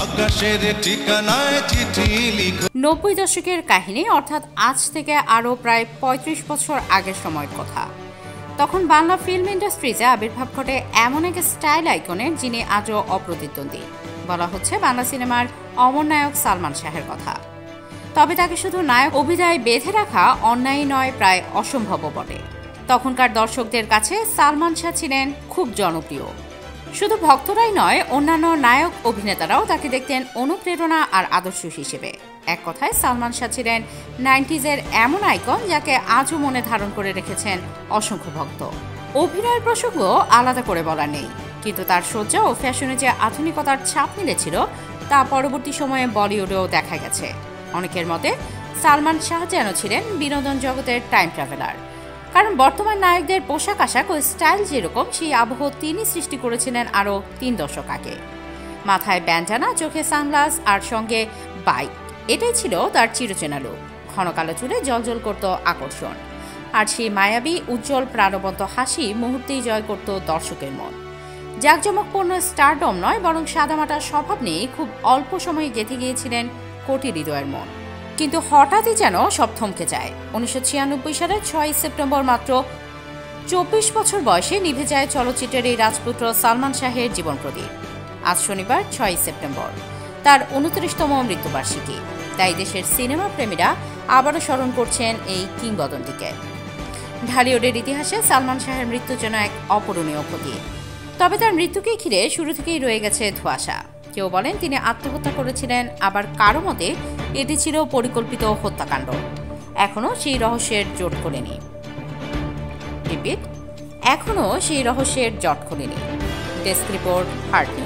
আকাশের ঠিকানায় চিঠি লিখো। 90 দশকের কাহিনী, অর্থাৎ আজ থেকে আরও প্রায় 35 বছর আগের সময়ের কথা। তখন বাংলা ফিল্ম ইন্ডাস্ট্রিজে আবির্ভাব ঘটে এমন এক স্টাইল আইকনের, যিনি আজও অপ্রতিদ্বন্দ্বী। বলা হচ্ছে বাংলা সিনেমার অমর নায়ক সালমান শাহের কথা। তবে তাকে শুধু নায়ক অভিধায় বেঁধে রাখা অন্যায় নয়, প্রায় অসম্ভবও বটে। তখনকার দর্শকদের কাছে সালমান শাহ ছিলেন খুব জনপ্রিয়। শুধু ভক্তরাই নয়, অন্যান্য নায়ক অভিনেতারাও তাকে দেখতেন অনুপ্রেরণা আর আদর্শ হিসেবে। এক কথায় সালমান শাহ ছিলেন 90s-এর এমন আইকন, যাকে আজও মনে ধারণ করে রেখেছেন অসংখ্য ভক্ত। অভিনয়ের প্রসঙ্গ আলাদা করে বলা নেই, কিন্তু তার সজ্জা ও ফ্যাশনে যে আধুনিকতার ছাপ মিলেছিল, তা পরবর্তী সময়ে বলিউডেও দেখা গেছে। অনেকের মতে সালমান শাহ যেন ছিলেন বিনোদন জগতের টাইম ট্রাভেলার, কারণ বর্তমান নায়কদের পোশাক আশাক ও স্টাইল যেরকম, সেই আবহ তিনি সৃষ্টি করেছিলেন আরও 3 দশক আগে। মাথায় ব্যান্ডানা, চোখে সানগ্লাস আর সঙ্গে বাইক, এটাই ছিল তার চিরচেনা লুক। ঘন কালো চুলে জ্বলজ্বল করত আকর্ষণ, আর সেই মায়াবী উজ্জ্বল প্রাণবন্ত হাসি মুহূর্তেই জয় করত দর্শকের মন। জাঁকজমকপূর্ণ স্টারডম নয়, বরং সাদামাটা স্বভাব নিয়ে খুব অল্প সময়ে গেঁথে গিয়েছিলেন কোটি হৃদয়ের মন। কিন্তু হঠাৎই যেন সব থমকে যায়। 1996 সালের 6 সেপ্টেম্বর মাত্র 24 বছর বয়সে নিভে যায় চলচ্চিত্রের এই রাজপুত্র সালমান শাহের জীবন প্রদীপ। আজ শনিবার 6 সেপ্টেম্বর তার 29তম মৃত্যুবার্ষিকী। তাই দেশের সিনেমা প্রেমীরা আবারও স্মরণ করছেন এই কিংবদন্তিকে। ঢালিউডের ইতিহাসে সালমান শাহের মৃত্যু যেন এক অপূরণীয় ক্ষতি। তবে তার মৃত্যুকে ঘিরে শুরু থেকেই রয়ে গেছে ধোঁয়াশা। কেউ বলেন তিনি আত্মহত্যা করেছিলেন, আবার কারো মতে এটি ছিল পরিকল্পিত হত্যাকাণ্ড। এখনও সেই রহস্যের জট খোলেনি। এখনও সেই রহস্যের জট খোলেনি। Desk report, heart news.